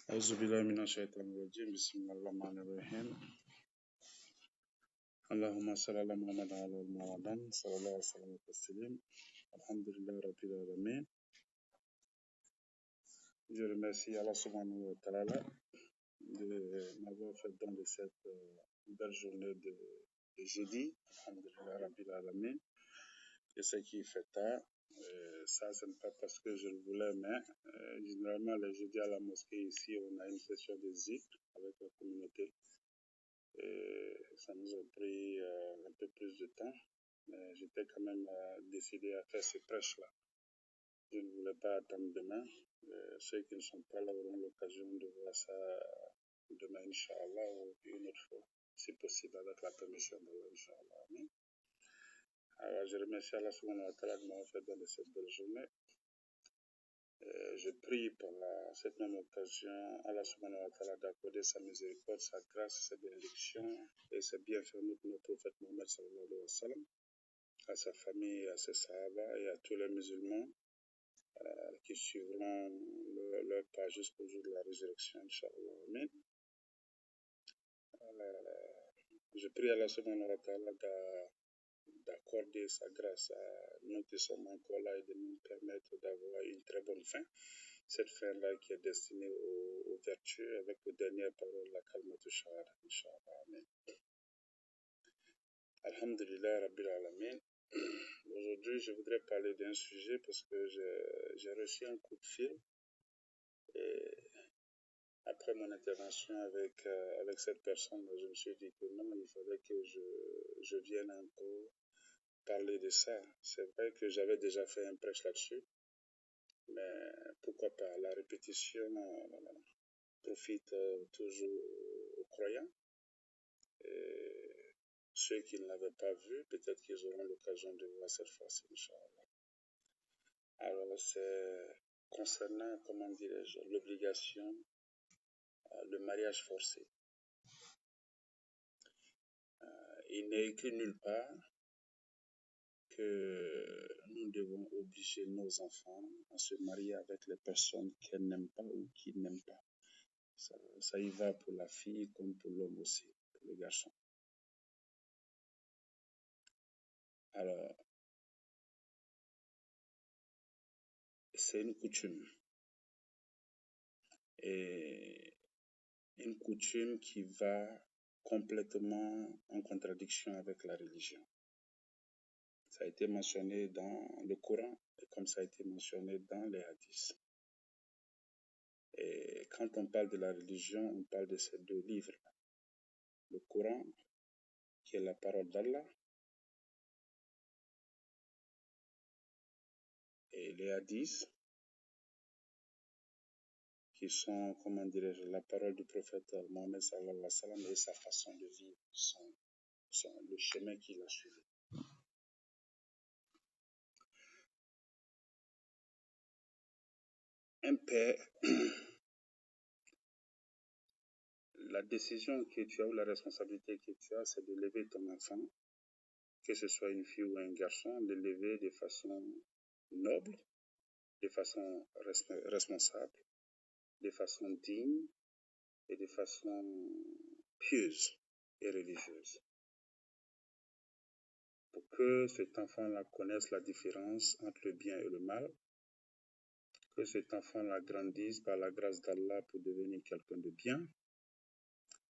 أعوذ بالله من الشيطان الرجيم بسم الله الرحمن الرحيم اللهم صل على محمد وعلى آل محمد صلى الله عليه وسلم وسلم الحمد لله رب العالمين. Je remercie Allah subhanahu wa ta'ala de m'avoir fait don de cette belle journée de jeudi. Alhamdulillah rabbil alamin. Et ce qui fait tard, ça ce n'est pas parce que je le voulais, mais généralement les jeudis à la mosquée ici, on a une session de zikr avec la communauté. Et ça nous a pris un peu plus de temps, mais j'étais quand même décidé à faire ce prêche-là. Je ne voulais pas attendre demain. Ceux qui ne sont pas là auront l'occasion de voir ça demain, Inch'Allah, ou une autre fois, si possible, avec la permission d'Allah, Inch'Allah. Amen. Alors, je remercie Allah subhanahu wa ta'ala de m'avoir fait don de cette belle journée. Je prie pour cette même occasion, Allah subhanahu wa ta'ala d'accorder sa miséricorde, sa grâce, sa bénédiction et ses bienfaits pour notre prophète Mohammed sallallahu alayhi wa sallam, à sa famille, à ses sahaba et à tous les musulmans qui suivront leur pas jusqu'au jour de la résurrection, Inch'Allah. Amen. Je prie Allah subhanahu wa ta'ala d'accorder sa grâce à nous qui sommes encore là et de nous permettre d'avoir une très bonne fin. Cette fin-là qui est destinée aux vertus avec les dernières paroles, la kalmatu shahada, Inch'Allah. Amen. Alhamdulillah Rabbil Alamin. Aujourd'hui, je voudrais parler d'un sujet parce que j'ai reçu un coup de fil. Et après mon intervention avec cette personne, je me suis dit que non, il fallait que je vienne encore parler de ça. C'est vrai que j'avais déjà fait un prêche là-dessus, mais pourquoi pas, la répétition profite toujours aux croyants. Et ceux qui ne l'avaient pas vu, peut-être qu'ils auront l'occasion de voir cette fois-ci, Inch'Allah. Alors, c'est concernant, comment dirais-je, l'obligation, le mariage forcé. Il n'est écrit nulle part que nous devons obliger nos enfants à se marier avec les personnes qu'elles n'aiment pas ou qu'ils n'aiment pas. Ça y va pour la fille comme pour l'homme aussi, pour le garçon. Alors, c'est une coutume. Et une coutume qui va complètement en contradiction avec la religion. Ça a été mentionné dans le Coran et comme ça a été mentionné dans les hadiths. Et quand on parle de la religion, on parle de ces deux livres-là. Le Coran, qui est la parole d'Allah, et les hadiths, qui sont, comment dirais-je, la parole du prophète Mohammed sallallahu alayhi wa sallam et sa façon de vivre, le chemin qu'il a suivi. Un père, la décision que tu as ou la responsabilité que tu as, c'est de lever ton enfant, que ce soit une fille ou un garçon, de l'élever de façon noble, de façon responsable, de façon digne et de façon pieuse et religieuse. Pour que cet enfant-là connaisse la différence entre le bien et le mal, que cet enfant-là grandisse par la grâce d'Allah pour devenir quelqu'un de bien,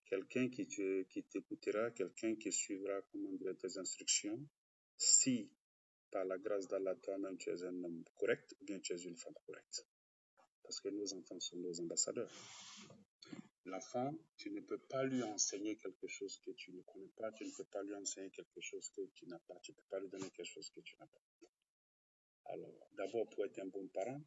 quelqu'un qui t'écoutera, quelqu'un qui suivra, comment dire, tes instructions, si par la grâce d'Allah toi-même tu es un homme correct ou bien tu es une femme correcte. Parce que nos enfants sont nos ambassadeurs. L'enfant, tu ne peux pas lui enseigner quelque chose que tu ne connais pas, tu ne peux pas lui enseigner quelque chose que tu n'as pas, tu ne peux pas lui donner quelque chose que tu n'as pas. Alors, d'abord, pour être un bon parent,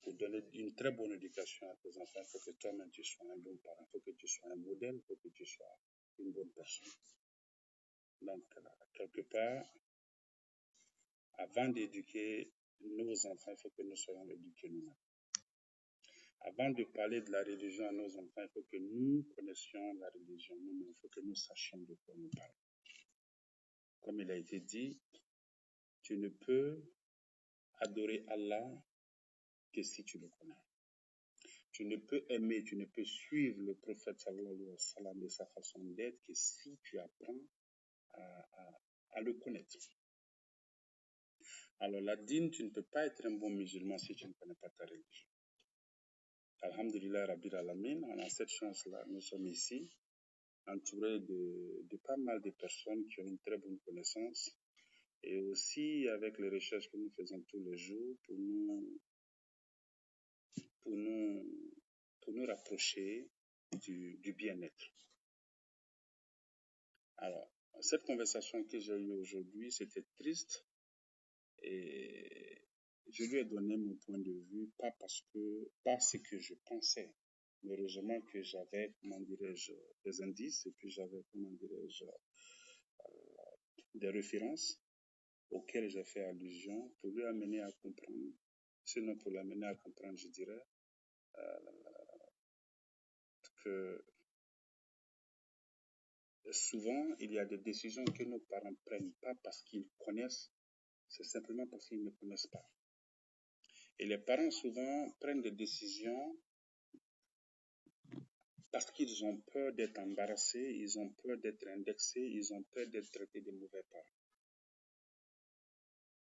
pour donner une très bonne éducation à tes enfants, il faut que toi-même tu sois un bon parent, il faut que tu sois un modèle, il faut que tu sois une bonne personne. Donc, quelque part, avant d'éduquer nos enfants, il faut que nous soyons éduqués nous-mêmes. Avant de parler de la religion à nos enfants, il faut que nous connaissions la religion nous-mêmes, il faut que nous sachions de quoi nous parlons. Comme il a été dit, tu ne peux adorer Allah que si tu le connais. Tu ne peux aimer, tu ne peux suivre le prophète sallallahu alayhi wa sallam de sa façon d'être que si tu apprends à le connaître. Alors la dîne, tu ne peux pas être un bon musulman si tu ne connais pas ta religion. Alhamdulillah Rabbil Alamin, on a cette chance-là. Nous sommes ici, entourés de pas mal de personnes qui ont une très bonne connaissance et aussi avec les recherches que nous faisons tous les jours pour nous rapprocher du bien-être. Alors, cette conversation que j'ai eue aujourd'hui, c'était triste et je lui ai donné mon point de vue, pas ce que je pensais, mais heureusement que j'avais, des indices et puis j'avais, des références auxquelles j'ai fait allusion pour lui amener à comprendre. Sinon, pour l'amener à comprendre, je dirais que souvent, il y a des décisions que nos parents ne prennent pas parce qu'ils connaissent, c'est simplement parce qu'ils ne connaissent pas. Et les parents souvent prennent des décisions parce qu'ils ont peur d'être embarrassés, ils ont peur d'être indexés, ils ont peur d'être traités de mauvais parents.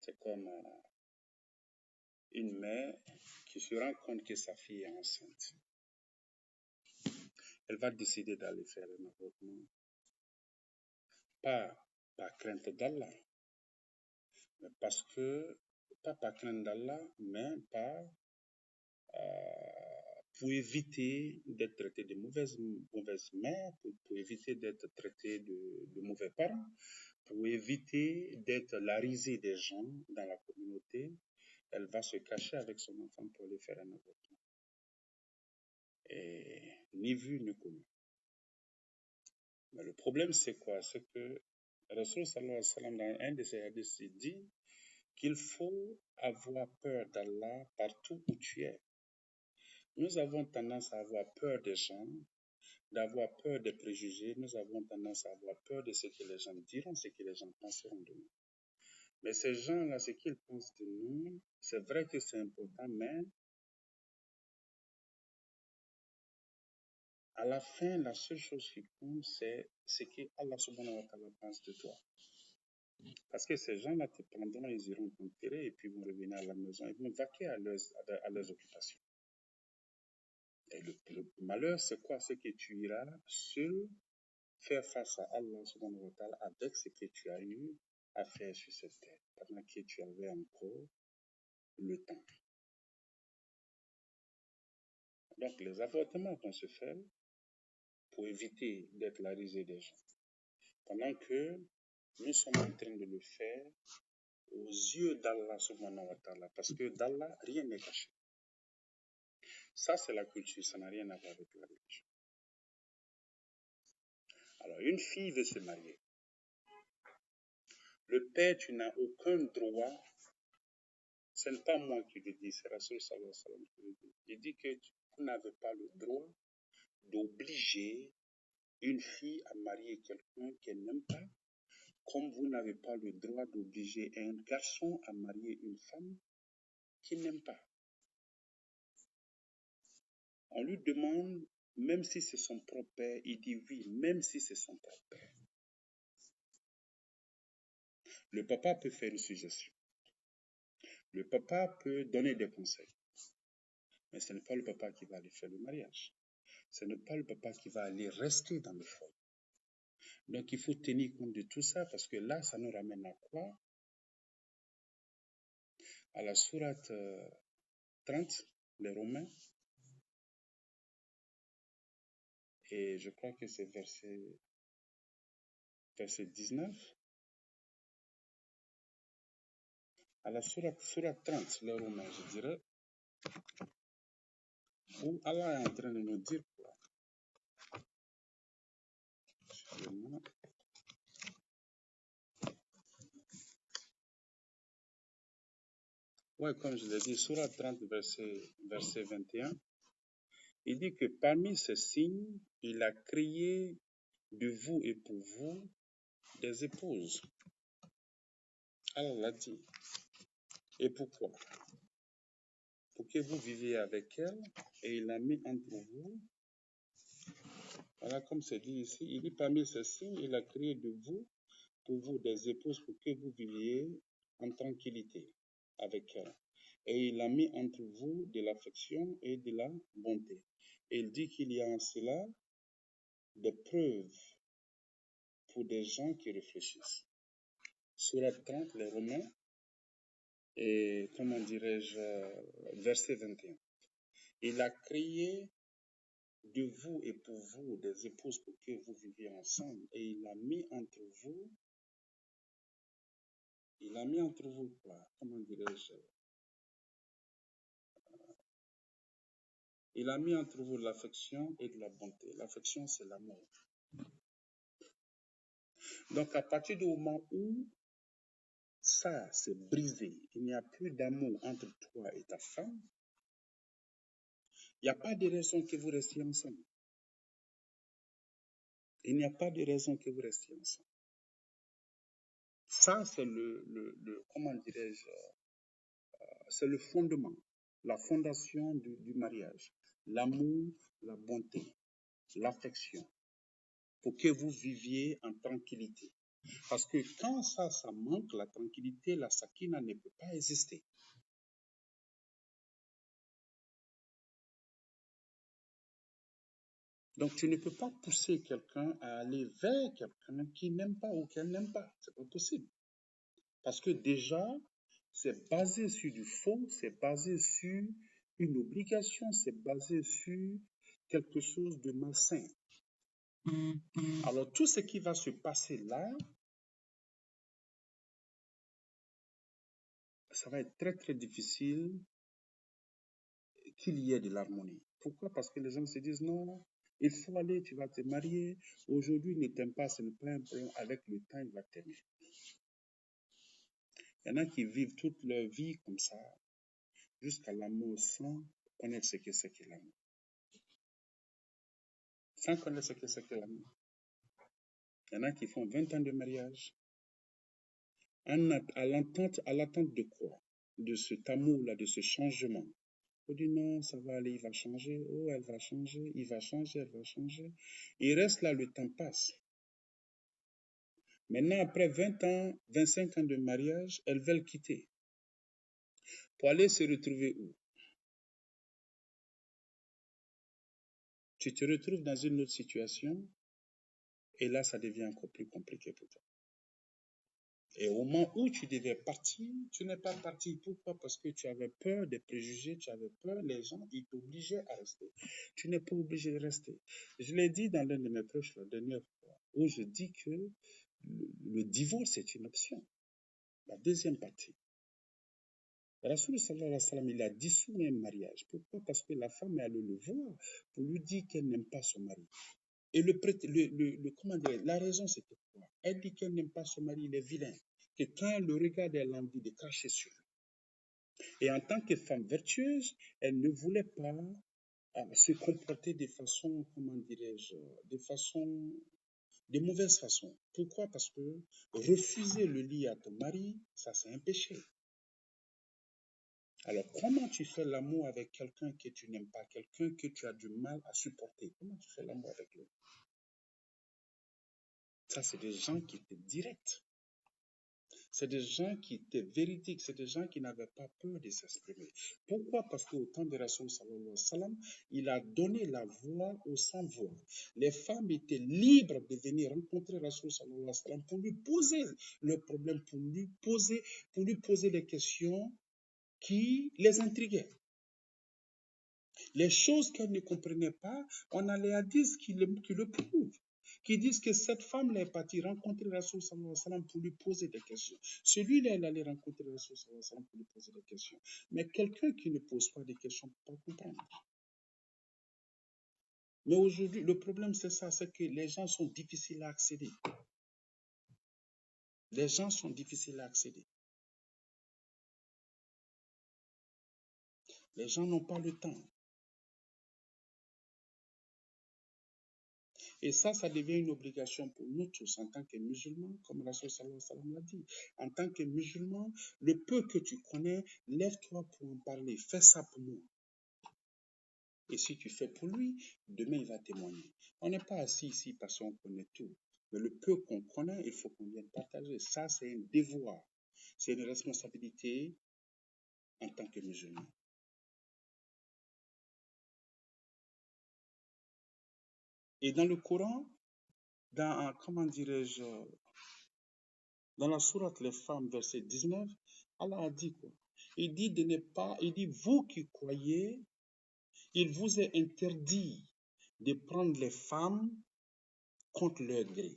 C'est comme une mère qui se rend compte que sa fille est enceinte. Elle va décider d'aller faire un avortement. Pas par crainte d'Allah, mais pas par crainte d'Allah, mais pour éviter d'être traité de mauvaise mère, pour éviter d'être traité de mauvais parents, pour éviter d'être la risée des gens dans la communauté, elle va se cacher avec son enfant pour aller faire un avortement. Et ni vu ni connu. Mais le problème, c'est quoi? C'est que Rasul sallallahu alayhi wa sallam, dans un de ses hadiths, il dit qu'il faut avoir peur d'Allah partout où tu es. Nous avons tendance à avoir peur des gens, d'avoir peur des préjugés, nous avons tendance à avoir peur de ce que les gens diront, ce que les gens penseront de nous. Mais ces gens-là, ce qu'ils pensent de nous, c'est vrai que c'est important, mais à la fin, la seule chose qui compte, c'est ce que Allah subhanahu wa ta'ala pense de toi. Parce que ces gens-là te prendront, ils iront t'enterrer et puis vont revenir à la maison, ils vont vaquer à leurs occupations. Et le malheur, c'est quoi? C'est que tu iras seul faire face à Allah subhanahu wa ta'ala avec ce que tu as eu à faire sur cette terre, pendant que tu avais encore le temps. Donc, les avortements vont se faire pour éviter d'être la risée des gens. Pendant que nous sommes en train de le faire aux yeux d'Allah subhanahu wa ta'ala, parce que d'Allah, rien n'est caché. Ça, c'est la culture, ça n'a rien à voir avec la religion. Alors, une fille veut se marier. Le père, tu n'as aucun droit, ce n'est pas moi qui le dis, c'est Rasul sallallahu alayhi wa sallam qui le dit. Il dit que vous n'avez pas le droit d'obliger une fille à marier quelqu'un qu'elle n'aime pas, comme vous n'avez pas le droit d'obliger un garçon à marier une femme qu'il n'aime pas. On lui demande, même si c'est son propre père, il dit oui, même si c'est son propre père. Le papa peut faire une suggestion. Le papa peut donner des conseils. Mais ce n'est pas le papa qui va aller faire le mariage. Ce n'est pas le papa qui va aller rester dans le foyer. Donc il faut tenir compte de tout ça parce que là, ça nous ramène à quoi? À la sourate 30, les Romains. Et je crois que c'est verset 19. À la sourate 30, les Romains, je dirais, où Allah est en train de nous dire quoi? Oui, comme je l'ai dit, sourate 30, verset 21, il dit que parmi ces signes, il a créé de vous et pour vous des épouses. Allah l'a dit. Et pourquoi? pour que vous viviez avec elle, et il l'a mis entre vous. Voilà, comme c'est dit ici, il dit parmi ceux-ci, il a créé de vous, pour vous, des épouses, pour que vous viviez en tranquillité avec elle. Et il a mis entre vous de l'affection et de la bonté. Et il dit qu'il y a en cela des preuves pour des gens qui réfléchissent. Surat 30, les Romains, et comment dirais-je, verset 21. Il a créé de vous et pour vous des épouses pour que vous viviez ensemble, et il a mis entre vous quoi, comment dirais-je, il a mis entre vous l'affection et de la bonté. L'affection, c'est l'amour. Donc, à partir du moment où ça s'est brisé, il n'y a plus d'amour entre toi et ta femme, il n'y a pas de raison que vous restiez ensemble. Il n'y a pas de raison que vous restiez ensemble. Ça, c'est comment dirais-je, c'est le fondement, la fondation du mariage. L'amour, la bonté, l'affection, pour que vous viviez en tranquillité. Parce que quand ça manque, la tranquillité, la sakina ne peut pas exister. Donc, tu ne peux pas pousser quelqu'un à aller vers quelqu'un qui n'aime pas ou qu'elle n'aime pas. C'est pas possible. Parce que déjà, c'est basé sur du faux, c'est basé sur une obligation, c'est basé sur quelque chose de malsain. Alors, tout ce qui va se passer là, ça va être très, très difficile qu'il y ait de l'harmonie. Pourquoi? Parce que les gens se disent non, il faut aller, tu vas te marier. Aujourd'hui, il ne t'aime pas, ce n'est pas un problème. Avec le temps, il va t'aimer. Il y en a qui vivent toute leur vie comme ça, jusqu'à l'amour, sans connaître ce que c'est que l'amour. Sans connaître ce que c'est que l'amour. Il y en a qui font 20 ans de mariage. À l'attente de quoi? De cet amour-là, de ce changement. On dit non, ça va aller, il va changer. Oh, elle va changer, il va changer, elle va changer. Il reste là, le temps passe. Maintenant, après 20 ans, 25 ans de mariage, elles veulent quitter. Pour aller se retrouver où? Tu te retrouves dans une autre situation et là, ça devient encore plus compliqué pour toi. Et au moment où tu devais partir, tu n'es pas parti. Pourquoi? Parce que tu avais peur des préjugés, tu avais peur, les gens, ils t'obligeaient à rester. Tu n'es pas obligé de rester. Je l'ai dit dans l'un de mes proches la dernière fois, où je dis que le divorce est une option. La deuxième partie. Rasoul sallallahu alayhi wa sallam, il a dissous un mariage. Pourquoi? Parce que la femme est allée le voir pour lui dire qu'elle n'aime pas son mari. Et comment dire, la raison c'était quoi? Elle dit qu'elle n'aime pas son mari, il est vilain. Que quand elle le regarde, elle a envie de cracher sur lui. Et en tant que femme vertueuse, elle ne voulait pas se comporter de façon, comment dirais-je, de mauvaise façon. Pourquoi? Parce que refuser le lit à ton mari, ça c'est un péché. Alors, comment tu fais l'amour avec quelqu'un que tu n'aimes pas, quelqu'un que tu as du mal à supporter? Comment tu fais l'amour avec lui? Ça, c'est des gens qui étaient directs. C'est des gens qui étaient véridiques. C'est des gens qui n'avaient pas peur de s'exprimer. Pourquoi? Parce qu'au temps de Rasoul sallallahu alayhi wa sallam, il a donné la voix aux sans-voix. Les femmes étaient libres de venir rencontrer Rasoul sallallahu alayhi wa sallam pour lui poser le problème, pour lui poser des questions qui les intriguaient. Les choses qu'elle ne comprenait pas, on a les hadiths qui le prouvent, qui disent que cette femme-là est partie rencontrer Rasoul sallallahu alayhi wa sallam pour lui poser des questions. Celui-là, elle allait rencontrer Rasoul sallallahu alayhi wa sallam pour lui poser des questions. Mais quelqu'un qui ne pose pas de questions ne peut pas comprendre. Mais aujourd'hui, le problème, c'est ça, c'est que les gens sont difficiles à accéder. Les gens sont difficiles à accéder. Les gens n'ont pas le temps. Et ça devient une obligation pour nous tous en tant que musulmans, comme Rasul sallallahu alayhi wa sallam l'a dit. En tant que musulman, le peu que tu connais, lève-toi pour en parler. Fais ça pour moi. Et si tu fais pour lui, demain il va témoigner. On n'est pas assis ici parce qu'on connaît tout. Mais le peu qu'on connaît, il faut qu'on vienne partager. Ça, c'est un devoir. C'est une responsabilité en tant que musulman. Et dans le Coran, dans, comment dirais-je, dans la sourate Les Femmes, verset 19, Allah a dit quoi? Il dit de ne pas, il dit, vous qui croyez, il vous est interdit de prendre les femmes contre leur gré.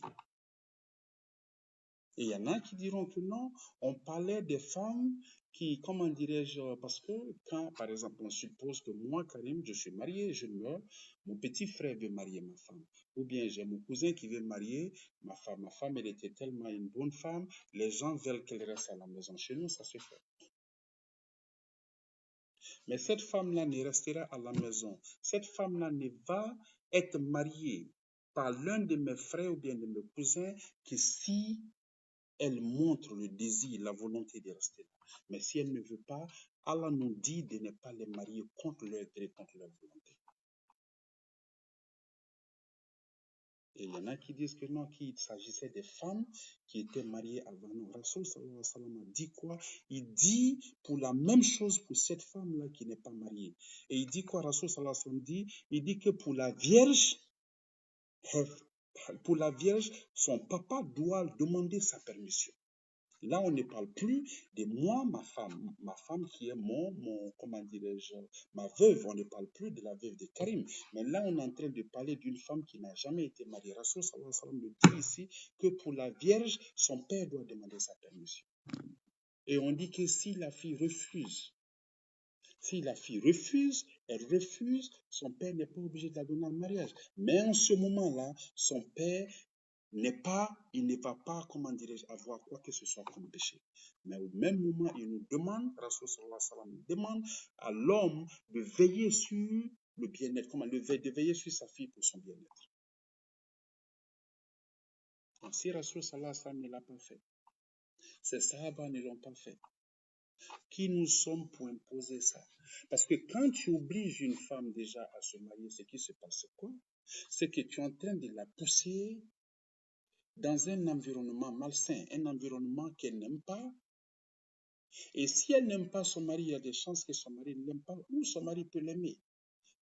Et il y en a qui diront que non, on parlait des femmes qui, comment dirais-je, parce que quand, par exemple, on suppose que moi, Karim, je suis marié, je meurs, mon petit frère veut marier ma femme. Ou bien j'ai mon cousin qui veut marier ma femme. Ma femme, elle était tellement une bonne femme, les gens veulent qu'elle reste à la maison. Chez nous, ça se fait. Mais cette femme-là ne restera à la maison. Cette femme-là ne va être mariée par l'un de mes frères ou bien de mes cousins que si elle montre le désir, la volonté de rester là. Mais si elle ne veut pas, Allah nous dit de ne pas les marier contre leur gré, contre leur volonté. Et il y en a qui disent que non, qu'il s'agissait des femmes qui étaient mariées avant nous. Rasoul sallallahu alayhi wa sallam a dit quoi? Il dit pour la même chose pour cette femme-là qui n'est pas mariée. Et il dit quoi? Rasoul sallallahu alayhi wa sallam dit, il dit que pour la vierge, son papa doit demander sa permission. Là, on ne parle plus de moi, ma femme qui est comment dirais-je, ma veuve. On ne parle plus de la veuve de Karim. Mais là, on est en train de parler d'une femme qui n'a jamais été mariée. Rasoul sallallahu alayhi wa sallam nous dit ici que pour la vierge, son père doit demander sa permission. Et on dit que si la fille refuse, elle refuse, son père n'est pas obligé de la donner en mariage. Mais en ce moment-là, son père il ne va pas, comment dirais-je, avoir quoi que ce soit comme péché. Mais au même moment, il nous demande, Rasul sallallahu alayhi wa sallam demande à l'homme de veiller sur le bien-être, de veiller sur sa fille pour son bien-être. Donc si Rasul sallallahu alayhi wa sallam ne l'a pas fait, ses sahaba ne l'ont pas fait, qui nous sommes pour imposer ça? Parce que quand tu obliges une femme déjà à se marier, ce qui se passe, c'est quoi? C'est que tu es en train de la pousser dans un environnement malsain, un environnement qu'elle n'aime pas. Et si elle n'aime pas son mari, il y a des chances que son mari ne l'aime pas ou son mari peut l'aimer.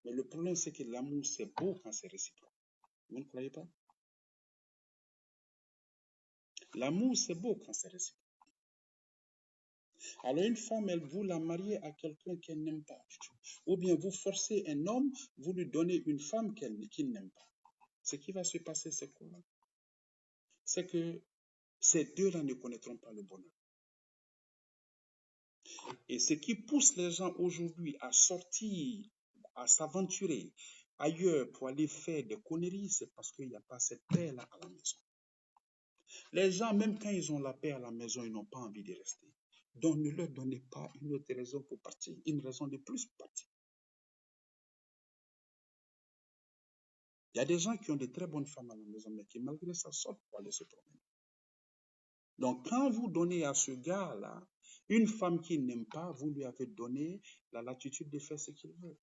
Mais le problème, c'est que l'amour, c'est beau quand c'est réciproque. Vous ne croyez pas? L'amour, c'est beau quand c'est réciproque. Alors une femme, vous la mariez à quelqu'un qu'elle n'aime pas du tout. Ou bien vous forcez un homme, vous lui donnez une femme qu'il n'aime pas. Ce qui va se passer, c'est quoi? C'est que ces deux-là ne connaîtront pas le bonheur. Et ce qui pousse les gens aujourd'hui à sortir, à s'aventurer ailleurs pour aller faire des conneries, c'est parce qu'il n'y a pas cette paix-là à la maison. Les gens, même quand ils ont la paix à la maison, ils n'ont pas envie de rester. Donc ne leur donnez pas une autre raison pour partir, une raison de plus pour partir. Il y a des gens qui ont de très bonnes femmes à la maison, mais qui malgré ça sortent pour aller se promener. Donc quand vous donnez à ce gars-là une femme qu'il n'aime pas, vous lui avez donné la latitude de faire ce qu'il veut.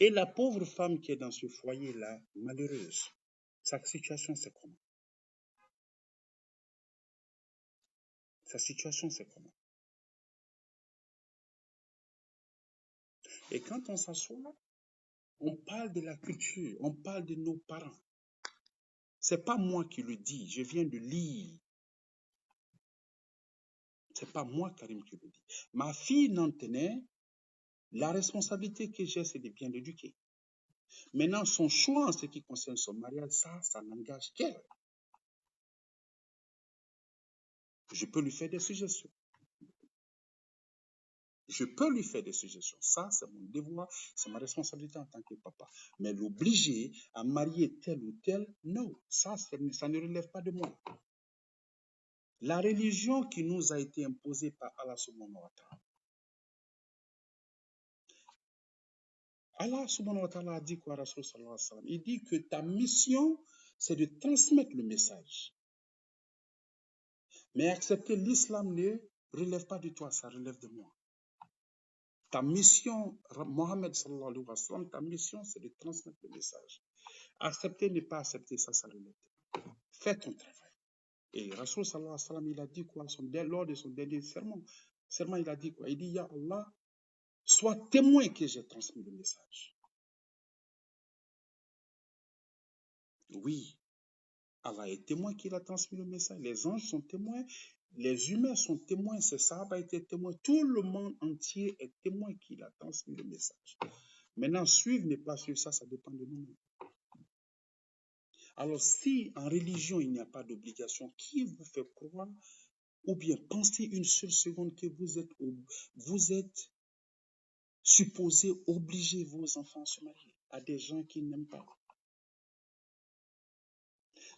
Et la pauvre femme qui est dans ce foyer-là, malheureuse, sa situation c'est comment? Sa situation c'est comment? Et quand on s'assoit, on parle de la culture, on parle de nos parents. C'est pas moi qui le dis, je viens de lire. C'est pas moi, Karim, qui le dis. Ma fille n'en tenait, la responsabilité que j'ai, c'est de bien l'éduquer. Maintenant, son choix en ce qui concerne son mariage, ça n'engage qu'elle. Je peux lui faire des suggestions. Je peux lui faire des suggestions. Ça, c'est mon devoir, c'est ma responsabilité en tant que papa. Mais l'obliger à marier tel ou tel, non, ça ne relève pas de moi. La religion qui nous a été imposée par Allah subhanahu wa ta'ala, Allah subhanahu wa ta'ala a dit quoi, Rasul sallallahu alayhi wa sallam? Il dit que ta mission, c'est de transmettre le message. Mais accepter l'islam ne relève pas de toi, ça relève de moi. Ta mission, Mohammed sallallahu alayhi wa sallam, ta mission, c'est de transmettre le message. Accepter, ne pas accepter, ça relève de toi. Fais ton travail. Et Rasul sallallahu alayhi wa sallam, il a dit quoi lors de son dernier serment, il a dit quoi? Il dit, Ya Allah, sois témoin que j'ai transmis le message. Oui, Allah est témoin qu'il a transmis le message. Les anges sont témoins, les humains sont témoins, ses sahabas étaient témoins, tout le monde entier est témoin qu'il a transmis le message. Maintenant, suivre, ne pas suivre, ça dépend de nous-mêmes. Alors, si en religion, il n'y a pas d'obligation, qui vous fait croire ou bien penser une seule seconde que vous êtes supposé obliger vos enfants à se marier à des gens qui n'aiment pas?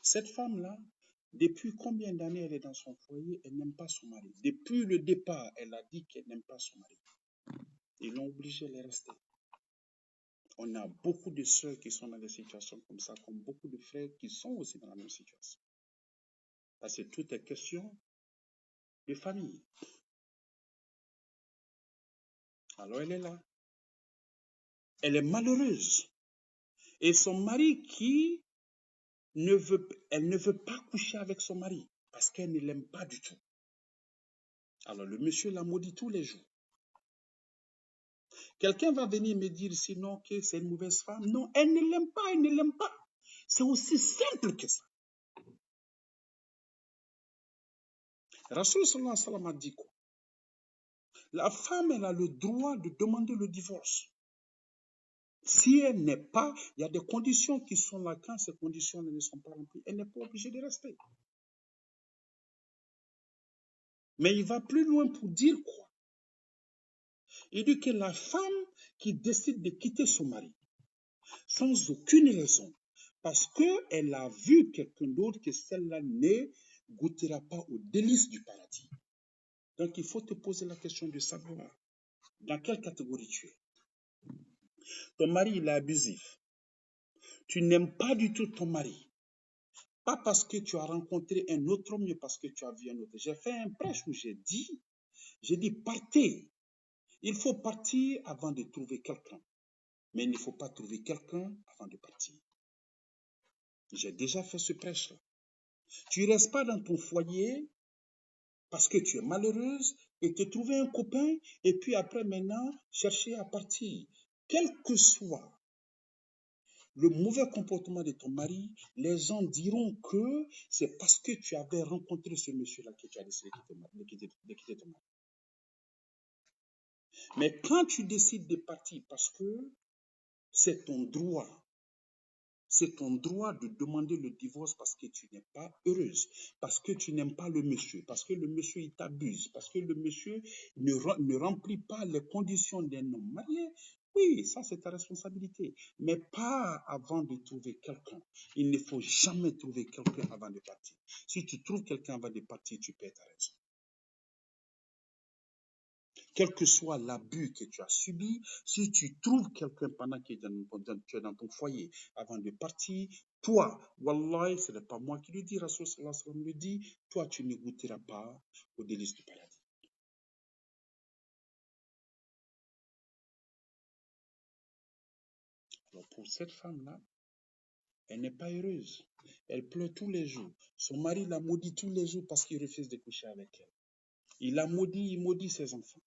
Cette femme-là, depuis combien d'années elle est dans son foyer, elle n'aime pas son mari. Depuis le départ, elle a dit qu'elle n'aime pas son mari. Ils l'ont obligée de rester. On a beaucoup de sœurs qui sont dans des situations comme ça, comme beaucoup de frères qui sont aussi dans la même situation. Parce que tout est question de famille. Alors elle est là. Elle est malheureuse. Et son mari elle ne veut pas coucher avec son mari parce qu'elle ne l'aime pas du tout. Alors le monsieur la maudit tous les jours. Quelqu'un va venir me dire sinon que c'est une mauvaise femme. Non, elle ne l'aime pas, elle ne l'aime pas. C'est aussi simple que ça. Rasul sallallahu alayhi wa sallam a dit quoi? La femme, elle a le droit de demander le divorce. Si elle n'est pas, il y a des conditions qui sont là. Quand ces conditions ne sont pas remplies, elle n'est pas obligée de rester. Mais il va plus loin pour dire quoi? Il dit que la femme qui décide de quitter son mari sans aucune raison, parce qu'elle a vu quelqu'un d'autre, que celle-là ne goûtera pas aux délices du paradis. Donc il faut te poser la question de savoir dans quelle catégorie tu es. Ton mari, il est abusif. Tu n'aimes pas du tout ton mari. Pas parce que tu as rencontré un autre homme, mais parce que tu as vu un autre. J'ai fait un prêche où j'ai dit, partez. Il faut partir avant de trouver quelqu'un. Mais il ne faut pas trouver quelqu'un avant de partir. J'ai déjà fait ce prêche-là. Tu ne restes pas dans ton foyer parce que tu es malheureuse et te trouver un copain et puis après maintenant chercher à partir. Quel que soit le mauvais comportement de ton mari, les gens diront que c'est parce que tu avais rencontré ce monsieur-là que tu as décidé de quitter ton mari. Mais quand tu décides de partir parce que c'est ton droit, de demander le divorce parce que tu n'es pas heureuse, parce que tu n'aimes pas le monsieur, parce que le monsieur il t'abuse, parce que le monsieur ne remplit pas les conditions d'un homme marié. Oui, ça c'est ta responsabilité, mais pas avant de trouver quelqu'un. Il ne faut jamais trouver quelqu'un avant de partir. Si tu trouves quelqu'un avant de partir, tu perds ta raison. Quel que soit l'abus que tu as subi, si tu trouves quelqu'un pendant que tu es dans ton foyer avant de partir, toi, Wallah, ce n'est pas moi qui le dis, Rasul sallallahu alayhi wa sallam le dit, toi, tu ne goûteras pas aux délices du paradis. Alors pour cette femme-là, elle n'est pas heureuse. Elle pleure tous les jours. Son mari la maudit tous les jours parce qu'il refuse de coucher avec elle. Il la maudit, il maudit ses enfants.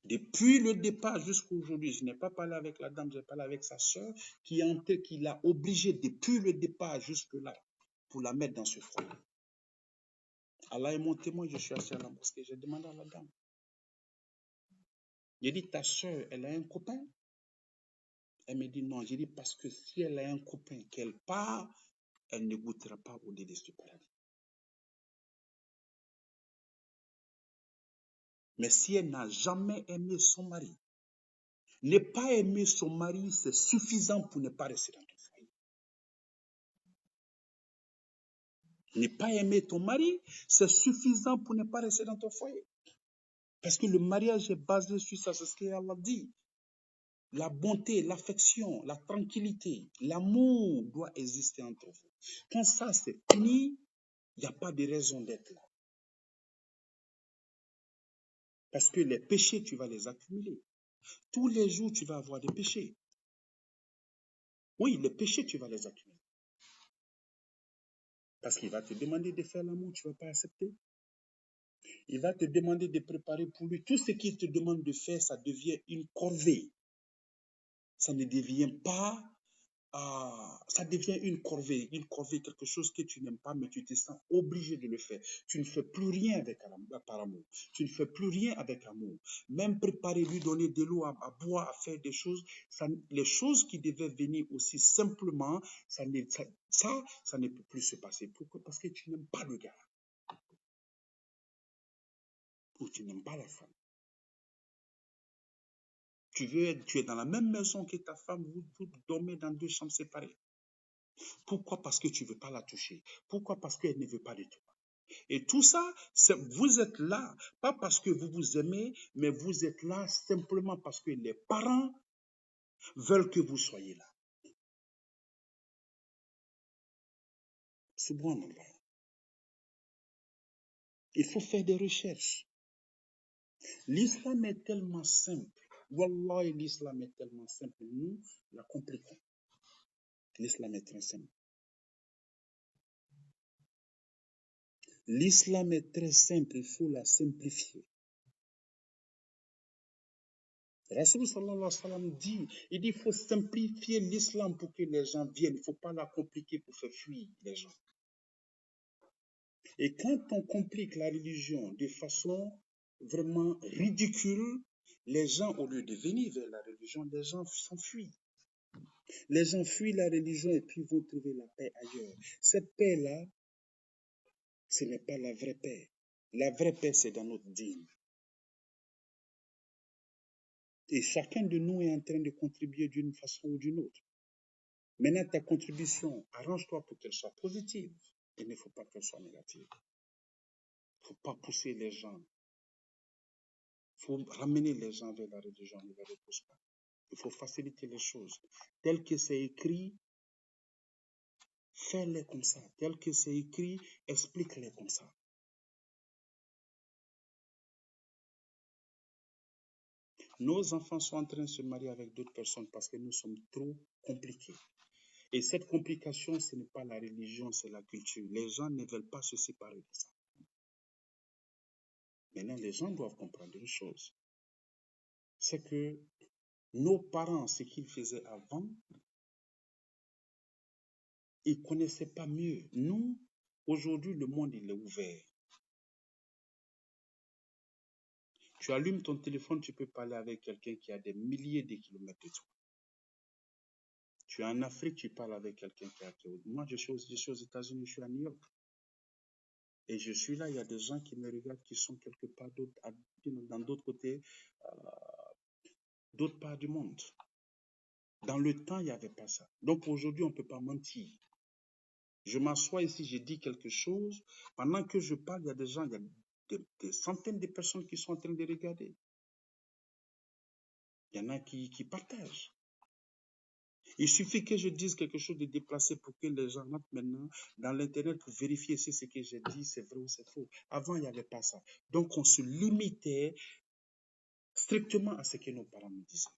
Depuis le départ jusqu'à aujourd'hui, je n'ai pas parlé avec la dame, j'ai parlé avec sa soeur qui l'a obligée depuis le départ jusque-là pour la mettre dans ce foyer. Allah est mon témoin, je suis assis à la mosquée, j'ai demandé à la dame. J'ai dit, ta soeur, elle a un copain? Elle me dit non. J'ai dit, parce que si elle a un copain, qu'elle part, elle ne goûtera pas au délice du paradis. Mais si elle n'a jamais aimé son mari, ne pas aimer son mari, c'est suffisant pour ne pas rester dans ton foyer. Ne pas aimer ton mari, c'est suffisant pour ne pas rester dans ton foyer. Parce que le mariage est basé sur ça, c'est ce qu'Allah dit. La bonté, l'affection, la tranquillité, l'amour doit exister entre vous. Quand ça c'est fini, il n'y a pas de raison d'être là. Parce que les péchés, tu vas les accumuler. Tous les jours, tu vas avoir des péchés. Oui, les péchés, tu vas les accumuler. Parce qu'il va te demander de faire l'amour, tu ne vas pas accepter. Il va te demander de préparer pour lui. Tout ce qu'il te demande de faire, ça devient une corvée. Ça ne devient pas, ça devient une corvée, quelque chose que tu n'aimes pas, mais tu te sens obligé de le faire. Tu ne fais plus rien par amour. Tu ne fais plus rien avec amour. Même préparer, lui donner de l'eau à boire, à faire des choses, les choses qui devaient venir aussi simplement, ça ne peut plus se passer. Pourquoi? Parce que tu n'aimes pas le gars. Ou tu n'aimes pas la femme. Tu es dans la même maison que ta femme, vous dormez dans 2 chambres séparées. Pourquoi? Parce que tu ne veux pas la toucher. Pourquoi? Parce qu'elle ne veut pas de toi. Et tout ça, vous êtes là, pas parce que vous vous aimez, mais vous êtes là simplement parce que les parents veulent que vous soyez là. Subhanallah. Il faut faire des recherches. L'islam est tellement simple. Wallah, l'islam est tellement simple. Nous la compliquons. L'islam est très simple. L'islam est très simple, il faut la simplifier. Rasoul sallallahu alayhi wa sallam dit, il faut simplifier l'islam pour que les gens viennent. Il ne faut pas la compliquer pour faire fuir les gens. Et quand on complique la religion de façon vraiment ridicule, les gens, au lieu de venir vers la religion, les gens s'enfuient. Les gens fuient la religion et puis vont trouver la paix ailleurs. Cette paix-là, ce n'est pas la vraie paix. La vraie paix, c'est dans notre dîme. Et chacun de nous est en train de contribuer d'une façon ou d'une autre. Maintenant, ta contribution, arrange-toi pour qu'elle soit positive. Il ne faut pas qu'elle soit négative. Il ne faut pas pousser les gens. Il faut ramener les gens vers la religion, ne les repousse pas. Il faut faciliter les choses. Tel que c'est écrit, fais-les comme ça. Tel que c'est écrit, explique-les comme ça. Nos enfants sont en train de se marier avec d'autres personnes parce que nous sommes trop compliqués. Et cette complication, ce n'est pas la religion, c'est la culture. Les gens ne veulent pas se séparer de ça. Maintenant, les gens doivent comprendre une chose. C'est que nos parents, ce qu'ils faisaient avant, ils ne connaissaient pas mieux. Nous, aujourd'hui, le monde, il est ouvert. Tu allumes ton téléphone, tu peux parler avec quelqu'un qui a des milliers de kilomètres de toi. Tu es en Afrique, tu parles avec quelqu'un qui a... Moi, je suis aux États-Unis, je suis à New York. Et je suis là, il y a des gens qui me regardent qui sont quelque part dans d'autres côtés, d'autres parts du monde. Dans le temps, il n'y avait pas ça. Donc aujourd'hui, on ne peut pas mentir. Je m'assois ici, je dis quelque chose. Pendant que je parle, il y a des gens, il y a des centaines de personnes qui sont en train de regarder. Il y en a qui partagent. Il suffit que je dise quelque chose de déplacé pour que les gens entrent maintenant dans l'Internet pour vérifier si ce que j'ai dit, c'est vrai ou c'est faux. Avant, il n'y avait pas ça. Donc, on se limitait strictement à ce que nos parents nous disaient.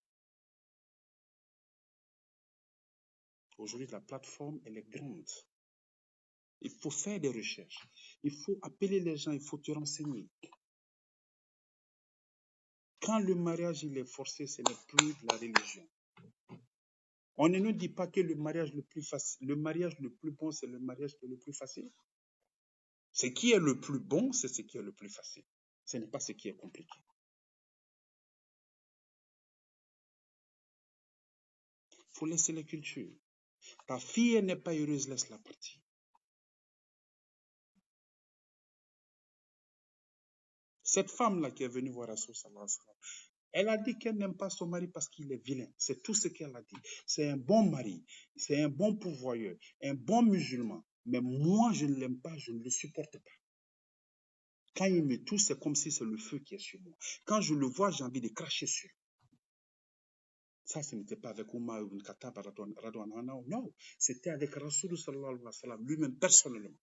Aujourd'hui, la plateforme, elle est grande. Il faut faire des recherches. Il faut appeler les gens, il faut te renseigner. Quand le mariage il est forcé, ce n'est plus de la religion. On ne nous dit pas que le mariage le plus facile, le mariage le plus bon, c'est le mariage qui est le plus facile. Ce qui est le plus bon, c'est ce qui est le plus facile. Ce n'est pas ce qui est compliqué. Il faut laisser les cultures. Ta fille n'est pas heureuse, laisse-la partir. Cette femme-là qui est venue voir Rasoul sallallahu alayhi wa sallam, elle a dit qu'elle n'aime pas son mari parce qu'il est vilain. C'est tout ce qu'elle a dit. C'est un bon mari, c'est un bon pourvoyeur, un bon musulman. Mais moi, je ne l'aime pas, je ne le supporte pas. Quand il me touche, c'est comme si c'est le feu qui est sur moi. Quand je le vois, j'ai envie de cracher sur lui. Ça, ce n'était pas avec Omar ibn Khattab radouallahu anhu, non. C'était avec Rasoul sallallahu alayhi wa sallam, lui-même personnellement.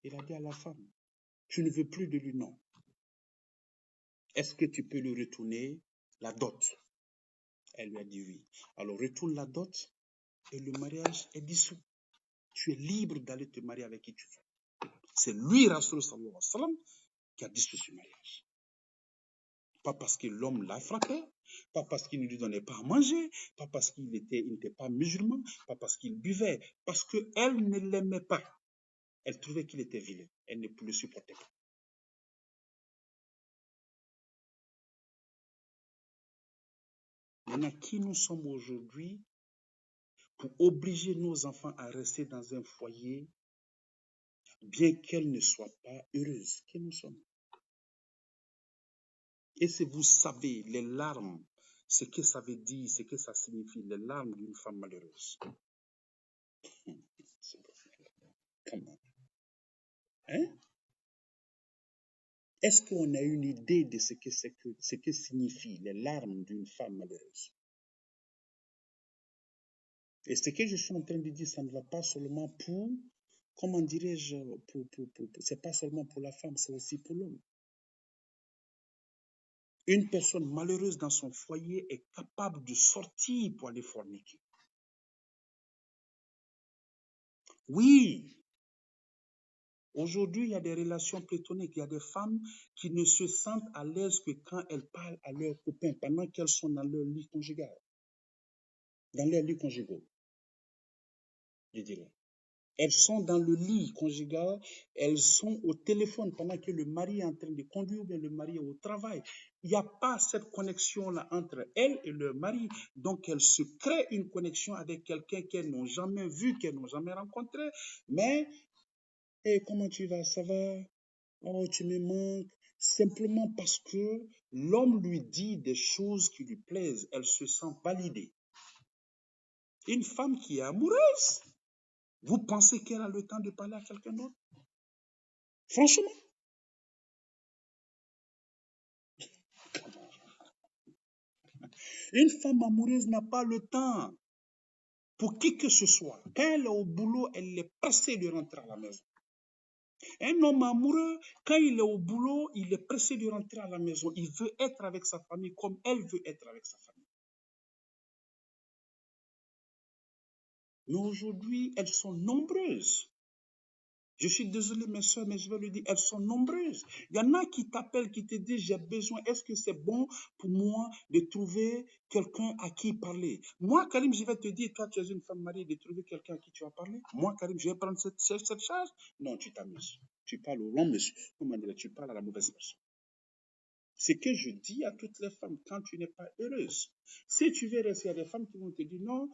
Il a dit à la femme, tu ne veux plus de lui, non. Est-ce que tu peux lui retourner la dot? Elle lui a dit oui. Alors retourne la dot et le mariage est dissous. Tu es libre d'aller te marier avec qui tu veux. C'est lui, Rasoul sallallahu alayhi wa sallam, qui a dissous ce mariage. Pas parce que l'homme l'a frappé, pas parce qu'il ne lui donnait pas à manger, pas parce qu'il n'était pas musulman, pas parce qu'il buvait, parce qu'elle ne l'aimait pas. Elle trouvait qu'il était vilain. Elle ne le supportait pas. Maintenant, qui nous sommes aujourd'hui pour obliger nos enfants à rester dans un foyer, bien qu'elles ne soient pas heureuses? Qui nous sommes? Et si vous savez les larmes, ce que ça veut dire, ce que ça signifie, les larmes d'une femme malheureuse. Comment? Hein? Est-ce qu'on a une idée de ce que signifient les larmes d'une femme malheureuse? Et ce que je suis en train de dire, ça ne va pas seulement pour, comment dirais-je, c'est pas seulement pour la femme, c'est aussi pour l'homme. Une personne malheureuse dans son foyer est capable de sortir pour aller forniquer. Oui. Aujourd'hui, il y a des relations platoniques. Il y a des femmes qui ne se sentent à l'aise que quand elles parlent à leurs copains pendant qu'elles sont dans leur lit conjugal. Dans leur lit conjugal, je dirais. Elles sont dans le lit conjugal, elles sont au téléphone pendant que le mari est en train de conduire ou bien le mari est au travail. Il n'y a pas cette connexion-là entre elles et leur mari. Donc, elles se créent une connexion avec quelqu'un qu'elles n'ont jamais vu, qu'elles n'ont jamais rencontré. Mais, hey, comment tu vas? Ça va? Oh, tu me manques. Simplement parce que l'homme lui dit des choses qui lui plaisent. Elle se sent validée. Une femme qui est amoureuse, vous pensez qu'elle a le temps de parler à quelqu'un d'autre? Franchement. Une femme amoureuse n'a pas le temps pour qui que ce soit. Quand elle est au boulot, elle est pressée de rentrer à la maison. Un homme amoureux, quand il est au boulot, il est pressé de rentrer à la maison. Il veut être avec sa famille comme elle veut être avec sa famille. Mais aujourd'hui, elles sont nombreuses. Je suis désolé, mes soeurs, mais je vais le dire, elles sont nombreuses. Il y en a qui t'appellent, qui te disent, j'ai besoin, est-ce que c'est bon pour moi de trouver quelqu'un à qui parler? Moi, Karim, je vais te dire, toi, tu es une femme mariée, de trouver quelqu'un à qui tu vas parler. Moi, Karim, je vais prendre cette charge. Non, tu t'amuses. Tu parles au long monsieur. Comment dire, tu parles à la mauvaise personne. C'est que je dis à toutes les femmes, quand tu n'es pas heureuse, si tu veux rester, il y a des femmes qui vont te dire non,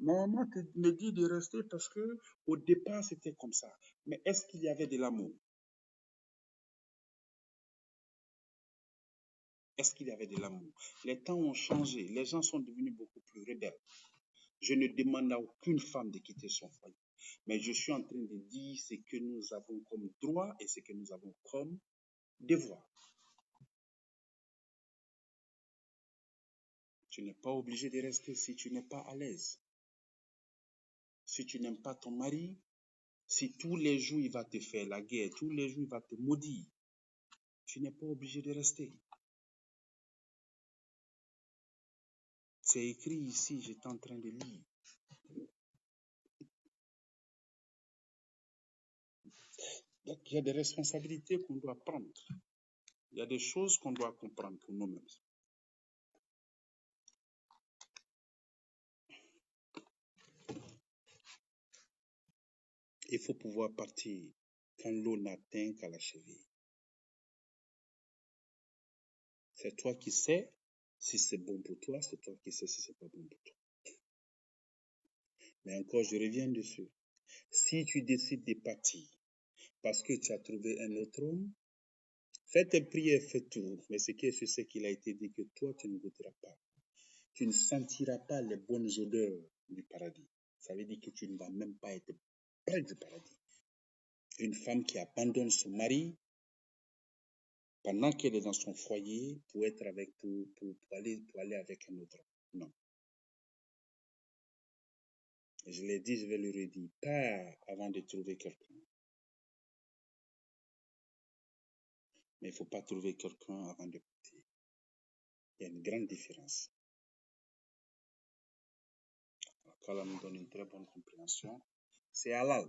maman me dit de rester parce que au départ c'était comme ça. Mais est-ce qu'il y avait de l'amour? Est-ce qu'il y avait de l'amour? Les temps ont changé, les gens sont devenus beaucoup plus rebelles. Je ne demande à aucune femme de quitter son foyer. Mais je suis en train de dire ce que nous avons comme droit et ce que nous avons comme devoir. Tu n'es pas obligé de rester si tu n'es pas à l'aise. Si tu n'aimes pas ton mari, si tous les jours il va te faire la guerre, tous les jours il va te maudire, tu n'es pas obligé de rester. C'est écrit ici, j'étais en train de lire. Donc il y a des responsabilités qu'on doit prendre. Il y a des choses qu'on doit comprendre pour nous-mêmes. Il faut pouvoir partir quand l'eau n'atteint qu'à la cheville. C'est toi qui sais si c'est bon pour toi, c'est toi qui sais si c'est pas bon pour toi. Mais encore, je reviens dessus. Si tu décides de partir parce que tu as trouvé un autre homme, fais tes prières, fais tout. Mais ce qui est sûr, c'est qu'il a été dit que toi, tu ne goûteras pas. Tu ne sentiras pas les bonnes odeurs du paradis. Ça veut dire que tu ne vas même pas être près du paradis. Une femme qui abandonne son mari pendant qu'elle est dans son foyer pour aller avec un autre. Non. Je l'ai dit, je vais le redire. Pas avant de trouver quelqu'un. Mais il ne faut pas trouver quelqu'un avant de partir. Il y a une grande différence. Allah nous donne une très bonne compréhension. C'est halal.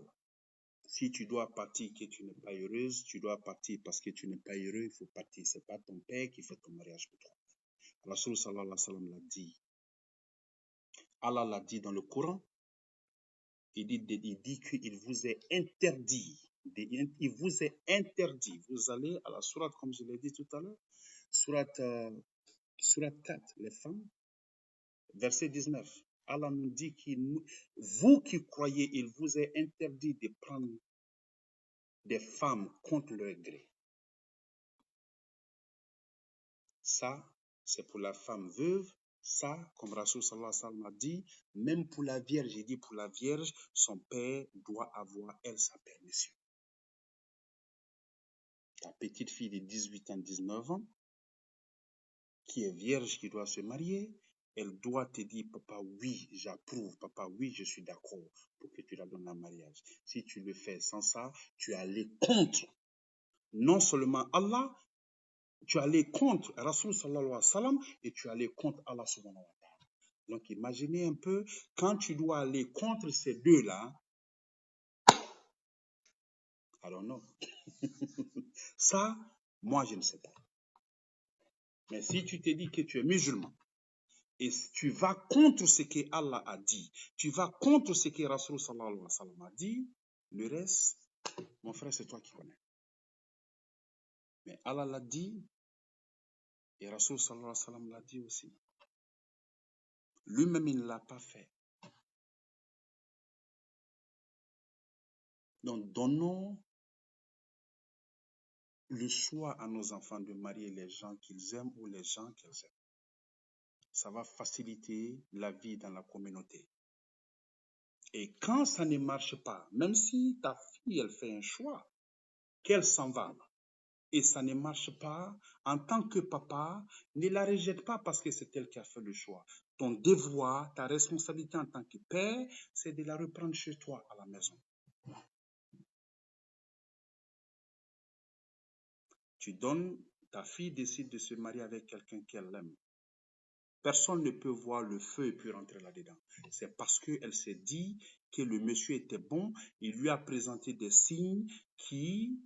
Si tu dois partir que tu n'es pas heureuse, tu dois partir parce que tu n'es pas heureux, il faut partir. Ce n'est pas ton père qui fait ton mariage pour toi. Rasoul sallallahu alayhi wa sallam l'a dit. Allah l'a dit dans le Coran. Il dit qu'il vous est interdit. Il vous est interdit. Vous allez à la sourate, comme je l'ai dit tout à l'heure, sourate 4, les femmes, verset 19. Allah nous dit vous qui croyez, il vous est interdit de prendre des femmes contre leur gré. Ça, c'est pour la femme veuve. Ça, comme Rasoul sallallahu alayhi wa sallam a dit, même pour la vierge, j'ai dit pour la vierge, son père doit avoir, elle, sa permission. Ta petite fille de 18 ans, 19 ans, qui est vierge, qui doit se marier, elle doit te dire, papa, oui, j'approuve, papa, oui, je suis d'accord pour que tu la donnes en mariage. Si tu le fais sans ça, tu es allé contre non seulement Allah, tu es allé contre Rasoul sallallahu alayhi wa sallam et tu es allé contre Allah subhanahu wa ta'ala. Donc imaginez un peu, quand tu dois aller contre ces deux-là, I don't know. Ça, moi je ne sais pas. Mais si tu te dis que tu es musulman, et tu vas contre ce que Allah a dit, tu vas contre ce que Rasoul sallallahu alayhi wa sallam a dit, le reste, mon frère, c'est toi qui connais. Mais Allah l'a dit, et Rasoul sallallahu alayhi wa sallam l'a dit aussi. Lui-même, il ne l'a pas fait. Donc, donnons le choix à nos enfants de marier les gens qu'ils aiment ou les gens qu'ils aiment. Ça va faciliter la vie dans la communauté. Et quand ça ne marche pas, même si ta fille, elle fait un choix, qu'elle s'en va, et ça ne marche pas, en tant que papa, ne la rejette pas parce que c'est elle qui a fait le choix. Ton devoir, ta responsabilité en tant que père, c'est de la reprendre chez toi à la maison. Tu donnes, ta fille décide de se marier avec quelqu'un qu'elle aime. Personne ne peut voir le feu et puis rentrer là-dedans. C'est parce qu'elle s'est dit que le monsieur était bon, il lui a présenté des signes qui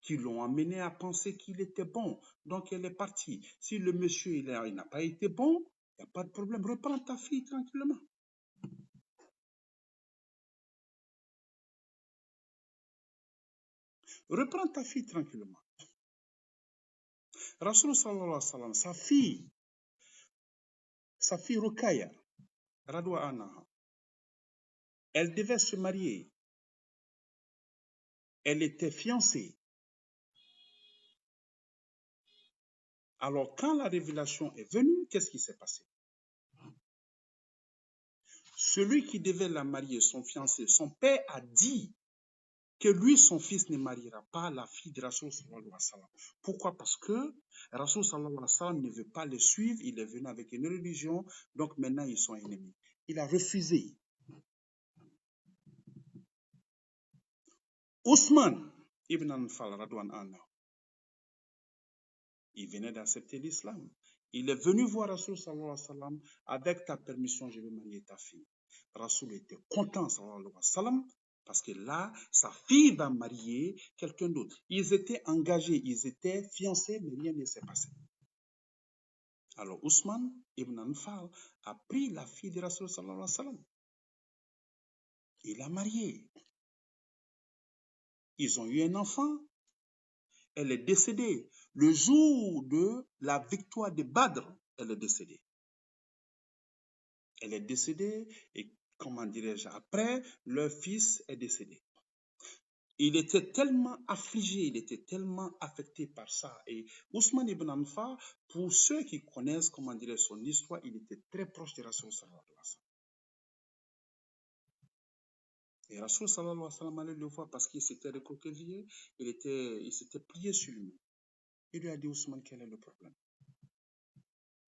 l'ont amené à penser qu'il était bon. Donc elle est partie. Si le monsieur il n'a pas été bon, il n'y a pas de problème. Reprends ta fille tranquillement. Reprends ta fille tranquillement. Rasoul sallallahu alayhi wa sallam, sa fille Rukaya, Radwa Anha, elle devait se marier. Elle était fiancée. Alors, quand la révélation est venue, qu'est-ce qui s'est passé? Celui qui devait la marier, son fiancé, son père a dit que lui, son fils ne mariera pas la fille de Rasoul sallallahu alayhi wa sallam. Pourquoi? Parce que Rasoul sallallahu alayhi wa sallam ne veut pas les suivre, il est venu avec une religion, donc maintenant ils sont ennemis. Il a refusé. Ousmane ibn Anfal Radwan Anna, il venait d'accepter l'islam. Il est venu voir Rasoul sallallahu alayhi wa sallam, avec ta permission, je vais marier ta fille. Rasoul était content sallallahu alayhi wa sallam, parce que là, sa fille va marier quelqu'un d'autre. Ils étaient engagés, ils étaient fiancés, mais rien ne s'est passé. Alors Ousmane ibn Anfal a pris la fille de Rasoul sallallahu alayhi wa sallam. Il l'a mariée. Ils ont eu un enfant. Elle est décédée. Le jour de la victoire de Badr, elle est décédée. Elle est décédée et, comment dirais-je, après, leur fils est décédé. Il était tellement affligé, il était tellement affecté par ça. Et Ousmane ibn Anfa, pour ceux qui connaissent, comment dirais son histoire, il était très proche de Rasoul sallallahu alayhi wa sallam. Et Rasoul sallallahu alayhi wa sallam allait le voir parce qu'il s'était recroquevillé, il s'était plié sur lui. Il lui a dit, Ousmane, quel est le problème?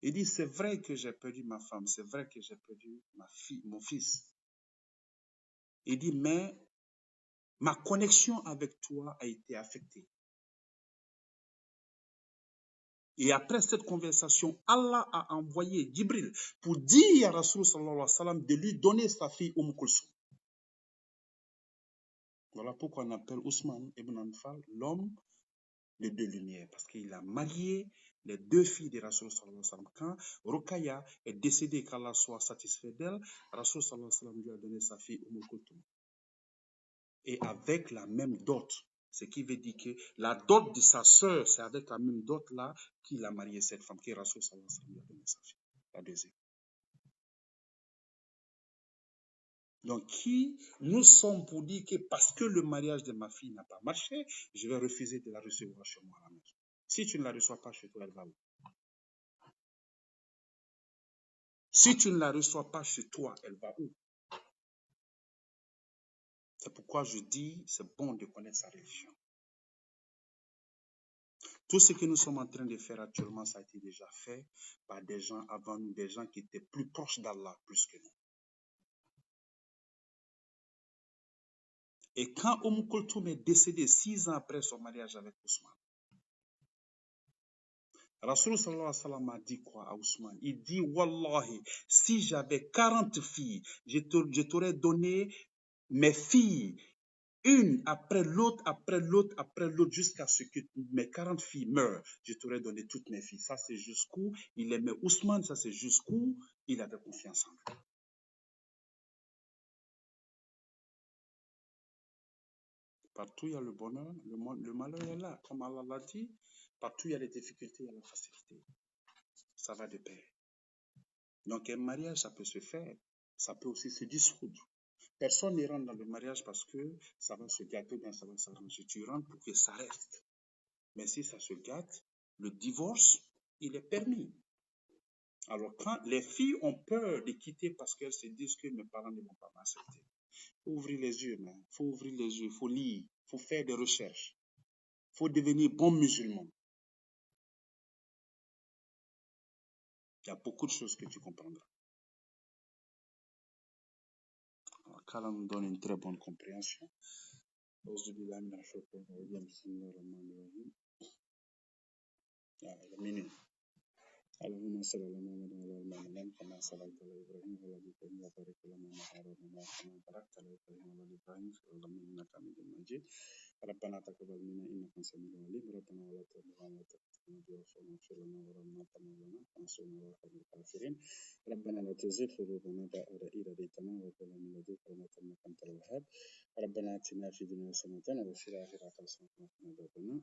Il dit, c'est vrai que j'ai perdu ma femme, c'est vrai que j'ai perdu ma fille, mon fils. Il dit, mais ma connexion avec toi a été affectée. Et après cette conversation, Allah a envoyé Jibril pour dire à Rasul sallallahu alayhi wa sallam de lui donner sa fille Kulsoum. Voilà pourquoi on appelle Ousmane ibn Anfal l'homme de deux lumières, parce qu'il a marié les deux filles de Rasul sallallahu alayhi wa sallam. Quand Rukaya est décédée, qu'Allah soit satisfait d'elle, Rasul sallallahu alayhi wa sallam lui a donné sa fille Kulsoum. Et avec la même dot. Ce qui veut dire que la dot de sa sœur, c'est avec la même dot là qu'il a marié cette femme, qui Rasul sallallahu alayhi wa sallam lui a donné sa fille, la deuxième. Donc, qui nous sommes pour dire que parce que le mariage de ma fille n'a pas marché, je vais refuser de la recevoir chez moi à la maison. Si tu ne la reçois pas chez toi, elle va où? Si tu ne la reçois pas chez toi, elle va où? C'est pourquoi je dis, c'est bon de connaître sa religion. Tout ce que nous sommes en train de faire actuellement, ça a été déjà fait par des gens avant nous, des gens qui étaient plus proches d'Allah plus que nous. Et quand Kultoum est décédé 6 ans après son mariage avec Ousmane, Rasul sallallahu alayhi wa sallam a dit quoi à Ousmane? Il dit, Wallahi, si j'avais 40 filles, je t'aurais donné mes filles, une après l'autre, après l'autre, après l'autre, jusqu'à ce que mes 40 filles meurent. Je t'aurais donné toutes mes filles. Ça, c'est jusqu'où il aimait Ousmane, ça, c'est jusqu'où il avait confiance en lui. Partout, il y a le bonheur, le malheur est là. Comme Allah l'a dit, partout, il y a les difficultés, il y a la facilité. Ça va de pair. Donc, un mariage, ça peut se faire. Ça peut aussi se dissoudre. Personne ne rentre dans le mariage parce que ça va se gâter, bien ça va s'arranger. Tu rentres pour que ça reste. Mais si ça se gâte, le divorce, il est permis. Alors, quand les filles ont peur de quitter parce qu'elles se disent que mes parents ne vont pas m'accepter, il faut ouvrir les yeux, il faut ouvrir les yeux, il faut lire, il faut faire des recherches, il faut devenir bon musulman. Il y a beaucoup de choses que tu comprendras. Alors, qu'Allah nous donne une très bonne compréhension. اللهم صل على محمد وعلى ال محمد كما صليت على ابراهيم وعلى ال ابراهيم وبارك على محمد كما باركت على ابراهيم وعلى ال ابراهيم في العالمين انك حميد مجيد ربنا تقبل منا انك انت السميع العليم ربنا ولا تحرمنا ولا تفتنا بوفانا واغفر لنا ورحمنا مولانا وانصرنا على القوم الكافرين ربنا لا تزغ قلوبنا بعد إذ هديتنا وهب لنا من لدنك رحمة إنك أنت الوهاب ربنا آتنا في الدنيا حسنة وفي الآخرة حسنة وقنا عذاب النار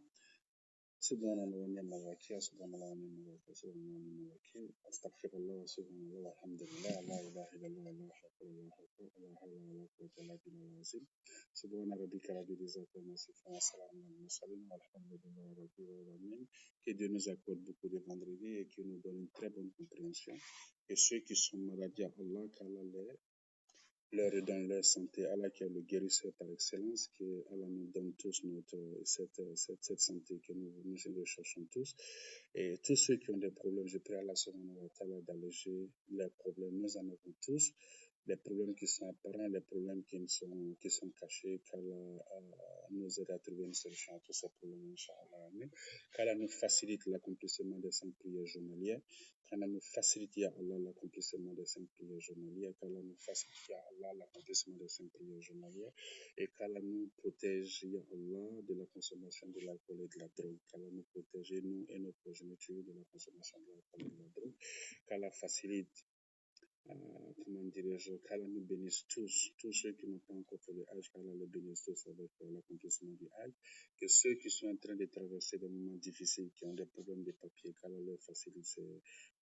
سبحان الله ونعم الوكيل سبحان الله ونعم الوكيل سبحان الله ونعم الوكيل استغفر الله وسبحان الله والحمد لله لا اله الا الله لا حول ولا قوه ولا قوه الا بالله العظيم سبحان ربك رب العزه عما يصفون وسلام على المرسلين والحمد لله رب العالمين. Que Dieu nous accorde beaucoup de vendredi et qu'il nous donne une très bonne compréhension. Et ceux qui sont malades, Allah, qu'Allah leur redonne leur santé. Allah qui est le guérisseur par excellence, que Allah nous donne tous cette santé que nous recherchons tous. Et tous ceux qui ont des problèmes, je prie à Allah subhanahu wa ta'ala d'alléger leurs problèmes. Nous en avons tous. Les problèmes qui sont apparents, les problèmes qui sont cachés, qu'Allah nous aide à trouver une solution à tous ces problèmes, Inch'Allah. Qu'Allah nous facilite l'accomplissement des 5 prières journalières. Qu'Allah nous facilite, Ya Allah, l'accomplissement des 5 prières journalières. Qu'Allah nous facilite, Ya Allah, l'accomplissement des 5 prières journalières. Et qu'Allah nous protège, Ya Allah, de la consommation de l'alcool et de la drogue. Qu'Allah nous protège, nous et nos progénitures, de la consommation de l'alcool et de la drogue. Qu'Allah facilite, comment dirais-je, qu'Allah nous bénisse tous ceux qui n'ont pas encore fait le Hajj, qu'Allah les bénisse tous avec l'accomplissement du Hajj, que ceux qui sont en train de traverser des moments difficiles, qui ont des problèmes de papier, qu'Allah leur facilite,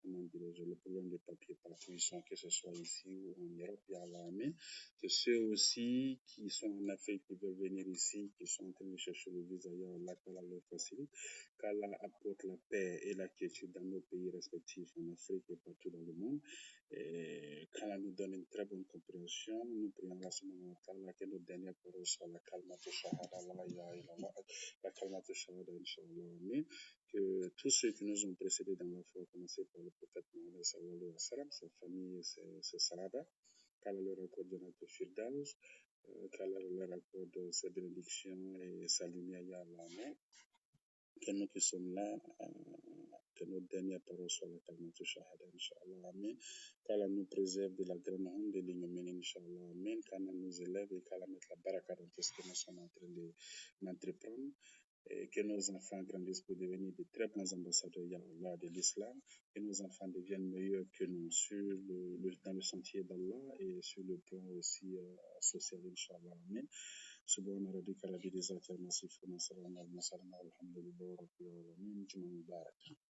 comment dirais-je, le problème de papier partout ils sont, que ce soit ici ou en Europe, Ya Allah, amen. Que ceux aussi qui sont en Afrique, qui veulent venir ici, qui sont en train de chercher le visa, Ya Allah, qu'Allah leur facilite, qu'Allah apporte la paix et la quiétude dans nos pays respectifs, en Afrique et partout dans le monde. Et qu'Allah nous donne une très bonne compréhension, nous prions Allah subhanahu wa ta'ala que notre dernière parole soit la kalmatu shahada, la ilaha illallah, la kalmatu shahada, inshallah, amen. que tous ceux qui nous ont précédés dans la foi, à commencer par le prophète Mohammed sallallahu alayhi wa sallam, sa famille et ses sahaba, qu'Allah leur accorde Jannat al-Firdaus, qu'Allah leur accorde ses bénédictions et sa lumière, ya Allah, amen. Que nous qui sommes là, que notre dernière parole soit la kalmatu shahada, Inch'Allah, amen. Qu'Allah nous préserve de la grande honte de l'ignominie, Inch'Allah, amen. Qu'Allah nous élève et qu'Allah mette la baraka dans tout ce que nous sommes en train d'entreprendre. Et que nos enfants grandissent pour devenir de très bons ambassadeurs, ya Allah, de l'islam. Que nos enfants deviennent meilleurs que nous dans le sentier d'Allah et sur le plan aussi social, Inch'Allah, amen. سبحان ربك رب العزة عما يصفون وسلام على المرسلين والحمد لله رب العالمين. جمعة مباركة.